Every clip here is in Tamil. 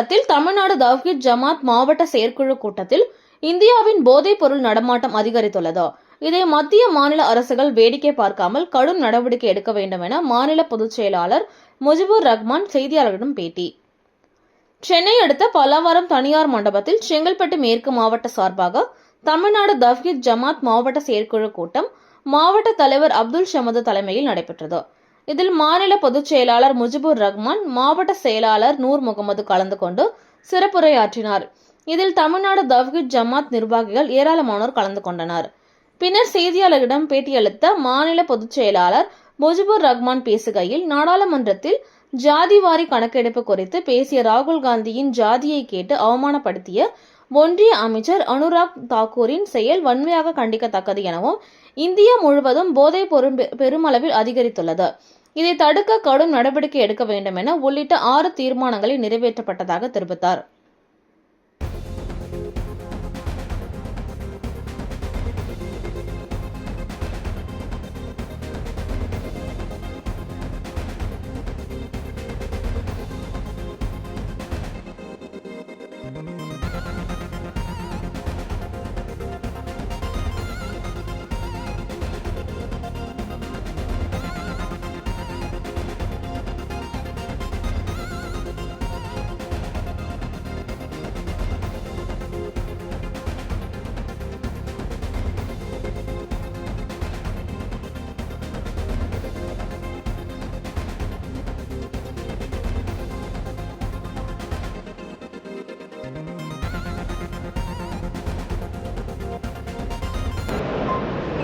விவகாரத்தில் தமிழ்நாடு தவ்ஹீத் ஜமாத் மாவட்ட செயற்குழு கூட்டத்தில் இந்தியாவின் போதைப் பொருள் நடமாட்டம் அதிகரித்துள்ளது. இதை மத்திய மாநில அரசுகள் வேடிக்கை பார்க்காமல் கடும் நடவடிக்கை எடுக்க வேண்டும் என மாநில பொதுச் செயலாளர் முஜிபுர் ரஹ்மான் செய்தியாளர்களிடம் பேட்டி. சென்னை அடுத்த பல்லாவரம் தனியார் மண்டபத்தில் செங்கல்பட்டு மேற்கு மாவட்ட சார்பாக தமிழ்நாடு தவ்ஹீத் ஜமாத் மாவட்ட செயற்குழு கூட்டம் மாவட்ட தலைவர் அப்துல் ஷமது தலைமையில் நடைபெற்றது. இதில் மாநில பொதுச் செயலாளர் முஜிபுர் ரஹ்மான், மாவட்ட செயலாளர் நூர் முகமது கலந்து கொண்டு சிறப்புரையாற்றினார். இதில் தமிழ்நாடு தவ்ஹீத் ஜமாத் நிர்வாகிகள் ஏராளமானோர் கலந்து கொண்டனர். பின்னர் செய்தியாளர்களிடம் பேட்டியளித்த மாநில பொதுச் செயலாளர் முஜிபுர் ரஹ்மான் பேசுகையில், நாடாளுமன்றத்தில் ஜாதிவாரி கணக்கெடுப்பு குறித்து பேசிய ராகுல் காந்தியின் ஜாதியை கேட்டு அவமானப்படுத்திய ஒன்றிய அமைச்சர் அனுராக் தாக்கூரின் செயல் வன்மையாக கண்டிக்கத்தக்கது எனவும், இந்தியா முழுவதும் போதைப் பொருள் பெருமளவில் அதிகரித்துள்ளது, இதை தடுக்க கடும் நடவடிக்கை எடுக்க வேண்டும் என உள்ளிட்ட 6 தீர்மானங்களை நிறைவேற்றப்பட்டதாக தெரிவித்தார்.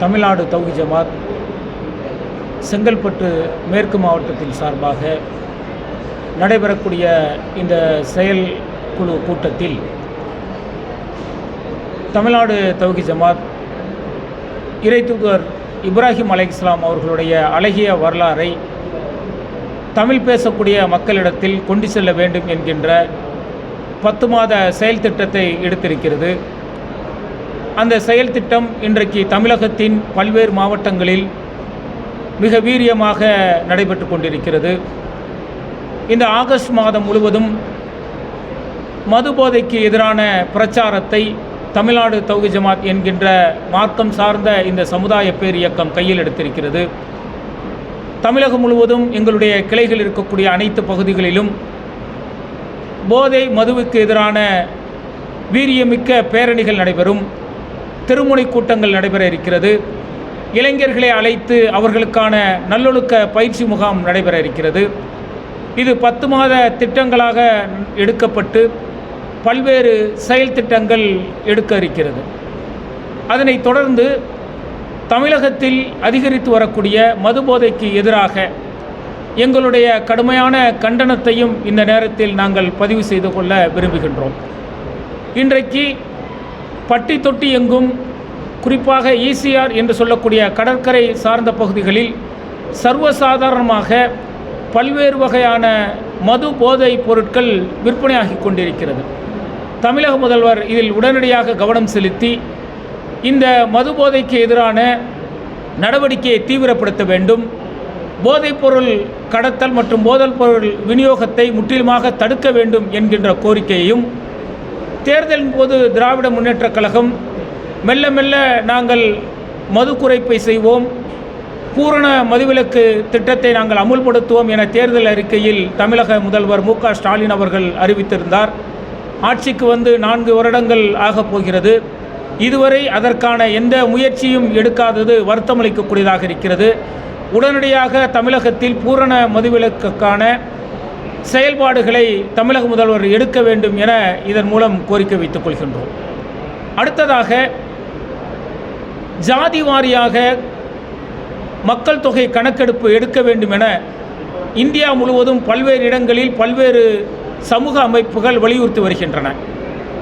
தமிழ்நாடு தவ்ஹீத் ஜமாத் செங்கல்பட்டு மேற்கு மாவட்டத்தின் சார்பாக நடைபெறக்கூடிய இந்த செயற்குழு கூட்டத்தில் தமிழ்நாடு தவ்ஹீத் ஜமாத் இறை தூதர் இப்ராஹிம் அலைஹிஸ்ஸலாம் அவர்களுடைய அழகிய வரலாறை தமிழ் பேசக்கூடிய மக்களிடத்தில் கொண்டு செல்ல வேண்டும் என்கின்ற 10 மாத செயல் திட்டத்தை எடுத்திருக்கிறது. அந்த செயல் திட்டம் இன்றைக்கு தமிழகத்தின் பல்வேறு மாவட்டங்களில் மிக வீரியமாக நடைபெற்று கொண்டிருக்கிறது. இந்த ஆகஸ்ட் மாதம் முழுவதும் மது போதைக்கு எதிரான பிரச்சாரத்தை தமிழ்நாடு தவ்ஹீத் ஜமாத் என்கின்ற மார்க்கம் சார்ந்த இந்த சமுதாய பேர் இயக்கம் கையில் எடுத்திருக்கிறது. தமிழகம் முழுவதும் எங்களுடைய கிளைகள் இருக்கக்கூடிய அனைத்து பகுதிகளிலும் போதை மதுவுக்கு எதிரான வீரியமிக்க பேரணிகள் நடைபெறும், திருமுனை கூட்டங்கள் நடைபெற இருக்கிறது. இளைஞர்களை அழைத்து அவர்களுக்கான நல்லொழுக்க பயிற்சி முகாம் நடைபெற இருக்கிறது. இது 10 மாத திட்டங்களாக எடுக்கப்பட்டு பல்வேறு செயல் திட்டங்கள் எடுக்க இருக்கிறது. அதனைத் தொடர்ந்து தமிழகத்தில் அதிகரித்து வரக்கூடிய மது போதைக்கு எதிராக எங்களுடைய கடுமையான கண்டனத்தையும் இந்த நேரத்தில் நாங்கள் பதிவு செய்து கொள்ள விரும்புகின்றோம். இன்றைக்கு பட்டி தொட்டி எங்கும், குறிப்பாக ஈசிஆர் என்று சொல்லக்கூடிய கடற்கரை சார்ந்த பகுதிகளில் சர்வசாதாரணமாக பல்வேறு வகையான மது போதை பொருட்கள் விற்பனையாகி கொண்டிருக்கிறது. தமிழக முதல்வர் இதில் உடனடியாக கவனம் செலுத்தி இந்த மது போதைக்கு எதிரான நடவடிக்கையை தீவிரப்படுத்த வேண்டும். போதைப்பொருள் கடத்தல் மற்றும் போதைப் பொருள் விநியோகத்தை முற்றிலுமாக தடுக்க வேண்டும் என்கின்ற கோரிக்கையையும், தேர்தலின் போது திராவிட முன்னேற்றக் கழகம் மெல்ல மெல்ல நாங்கள் மது குறைப்பை செய்வோம், பூரண மதுவிலக்கு திட்டத்தை நாங்கள் அமுல்படுத்துவோம் என தேர்தல் அறிக்கையில் தமிழக முதல்வர் மு.க. ஸ்டாலின் அவர்கள் அறிவித்திருந்தார். ஆட்சிக்கு வந்து 4 வருடங்கள் ஆகப் போகிறது. இதுவரை அதற்கான எந்த முயற்சியும் எடுக்காதது வருத்தமளிக்கக்கூடியதாக இருக்கிறது. உடனடியாக தமிழகத்தில் பூரண மதுவிலக்குக்கான செயல்பாடுகளை தமிழக முதல்வர் எடுக்க வேண்டும் என இதன் மூலம் கோரிக்கை வைத்துக் கொள்கின்றோம். அடுத்ததாக, ஜாதி வாரியாக மக்கள் தொகை கணக்கெடுப்பு எடுக்க வேண்டும் என இந்தியா முழுவதும் பல்வேறு இடங்களில் பல்வேறு சமூக அமைப்புகள் வலியுறுத்தி வருகின்றன.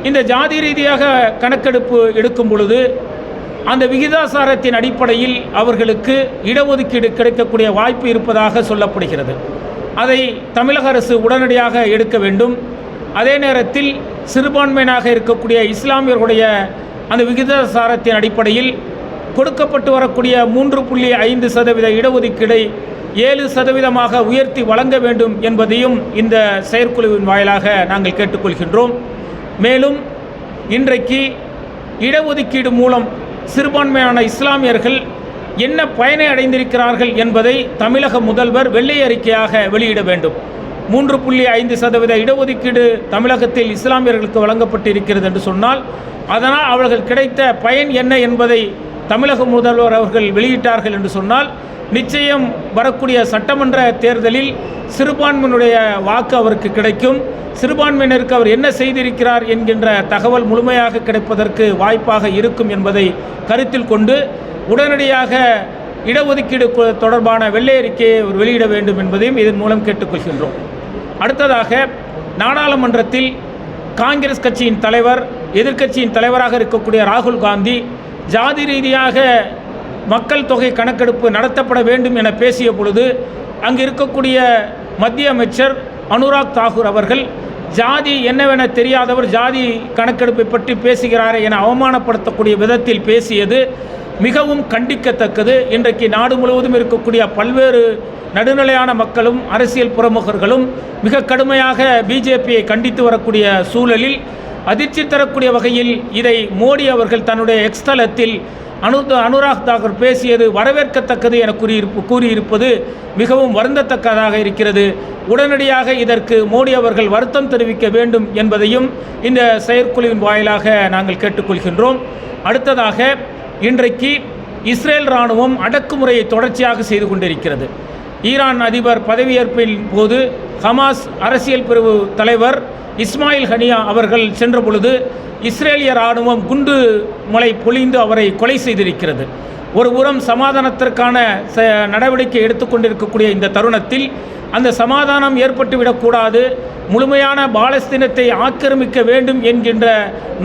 இந்த ஜாதி ரீதியாக கணக்கெடுப்பு எடுக்கும் பொழுது அந்த விகிதாசாரத்தின் அடிப்படையில் அவர்களுக்கு இடஒதுக்கீடு கிடைக்கக்கூடிய வாய்ப்பு இருப்பதாக சொல்லப்படுகிறது. அதை தமிழக அரசு உடனடியாக எடுக்க வேண்டும். அதே நேரத்தில் சிறுபான்மையினராக இருக்கக்கூடிய இஸ்லாமியர்களுடைய அந்த விகிதாசாரத்தின் அடிப்படையில் கொடுக்கப்பட்டு வரக்கூடிய 3.5% இடஒதுக்கீடை 7% உயர்த்தி வழங்க வேண்டும் என்பதையும் இந்த செயற்குழுவின் வாயிலாக நாங்கள் கேட்டுக்கொள்கின்றோம். மேலும் இன்றைக்கு இடஒதுக்கீடு மூலம் சிறுபான்மையான இஸ்லாமியர்கள் என்ன பயனை அடைந்திருக்கிறார்கள் என்பதை தமிழக முதல்வர் வெள்ளை அறிக்கையாக வெளியிட வேண்டும். 3.5% இடஒதுக்கீடு தமிழகத்தில் இஸ்லாமியர்களுக்கு வழங்கப்பட்டிருக்கிறது என்று சொன்னால் அதனால் அவர்கள் கிடைத்த பயன் என்ன என்பதை தமிழக முதல்வர் அவர்கள் வெளியிட்டார்கள் என்று சொன்னால் நிச்சயம் வரக்கூடிய சட்டமன்ற தேர்தலில் சிறுபான்மையினுடைய வாக்கு அவருக்கு கிடைக்கும். சிறுபான்மையினருக்கு அவர் என்ன செய்திருக்கிறார் என்கின்ற தகவல் முழுமையாக கிடைப்பதற்கு வாய்ப்பாக இருக்கும் என்பதை கருத்தில் கொண்டு உடனடியாக இடஒதுக்கீடு தொடர்பான வெள்ளை அறிக்கையை அவர் வெளியிட வேண்டும் என்பதையும் இதன் மூலம் கேட்டுக்கொள்கின்றோம். அடுத்ததாக நாடாளுமன்றத்தில் காங்கிரஸ் கட்சியின் தலைவர், எதிர்க்கட்சியின் தலைவராக இருக்கக்கூடிய ராகுல் காந்தி ஜாதி ரீதியாக மக்கள் தொகை கணக்கெடுப்பு நடத்தப்பட வேண்டும் என பேசிய பொழுது அங்கு இருக்கக்கூடிய மத்திய அமைச்சர் அனுராக் தாக்கூர் அவர்கள் ஜாதி என்னவென தெரியாதவர் ஜாதி கணக்கெடுப்பை பற்றி பேசுகிறாரே என அவமானப்படுத்தக்கூடிய விதத்தில் பேசியது மிகவும் கண்டிக்கத்தக்கது. இன்றைக்கு நாடு முழுவதும் இருக்கக்கூடிய பல்வேறு நடுநிலையான மக்களும் அரசியல் பிரமுகர்களும் மிக கடுமையாக பிஜேபியை கண்டித்து வரக்கூடிய சூழலில் அதிர்ச்சி தரக்கூடிய வகையில் இதை மோடி அவர்கள் தன்னுடைய எக்ஸ் தளத்தில் அனுராக் தாக்கூர் பேசியது வரவேற்கத்தக்கது என கூறியிருப்பது மிகவும் வருந்தத்தக்கதாக இருக்கிறது. உடனடியாக இதற்கு மோடி அவர்கள் வருத்தம் தெரிவிக்க வேண்டும் என்பதையும் இந்த செயற்குழுவின் வாயிலாக நாங்கள் கேட்டுக்கொள்கின்றோம். அடுத்ததாக இன்றைக்கு இஸ்ரேல் இராணுவம் அடக்குமுறையை தொடர்ச்சியாக செய்து கொண்டிருக்கிறது. ஈரான் அதிபர் பதவியேற்பின் போது ஹமாஸ் அரசியல் பிரிவு தலைவர் இஸ்மாயில் ஹனியா அவர்கள் சென்ற பொழுது இஸ்ரேலிய இராணுவம் குண்டு மழை பொழிந்து அவரை கொலை செய்திருக்கிறது. ஒரு புறம் சமாதானத்திற்கான நடவடிக்கை எடுத்துக்கொண்டிருக்கக்கூடிய இந்த தருணத்தில் அந்த சமாதானம் ஏற்பட்டுவிடக்கூடாது, முழுமையான பாலஸ்தீனத்தை ஆக்கிரமிக்க வேண்டும் என்கின்ற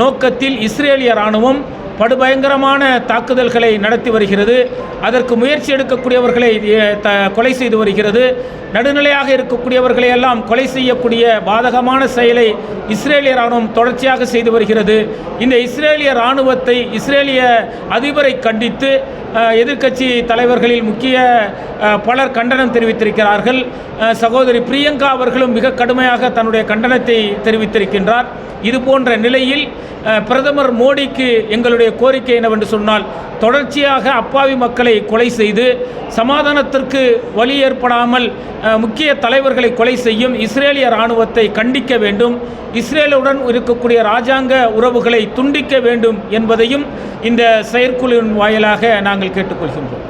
நோக்கத்தில் இஸ்ரேலிய இராணுவம் படுபயங்கரமான தாக்குதல்களை நடத்தி வருகிறது. அதற்கு முயற்சி எடுக்கக்கூடியவர்களை கொலை செய்து வருகிறது. நடுநிலையாக இருக்கக்கூடியவர்களை எல்லாம் கொலை செய்யக்கூடிய பாதகமான செயலை இஸ்ரேலிய இராணுவம் தொடர்ச்சியாக செய்து வருகிறது. இந்த இஸ்ரேலிய இராணுவத்தை, இஸ்ரேலிய அதிபரை கண்டித்து எதிர்க்கட்சி தலைவர்களில் முக்கிய பலர் கண்டனம் தெரிவித்திருக்கிறார்கள். சகோதரி பிரியங்கா அவர்களும் மிக கடுமையாக தன்னுடைய கண்டனத்தை தெரிவித்திருக்கின்றார். இது போன்ற நிலையில் பிரதமர் மோடிக்கு எங்களுடைய கோரிக்கை என்னவென்று சொன்னால், தொடர்ச்சியாக அப்பாவி மக்களை கொலை செய்து சமாதானத்திற்கு வழி ஏற்படாமல் முக்கிய தலைவர்களை கொலை செய்யும் இஸ்ரேலிய இராணுவத்தை கண்டிக்க வேண்டும். இஸ்ரேலுடன் இருக்கக்கூடிய இராஜாங்க உறவுகளை துண்டிக்க வேண்டும் என்பதையும் இந்த செயற்குழுவின் வாயிலாக நாங்கள் கேட்டுக்கொள்கின்றோம்.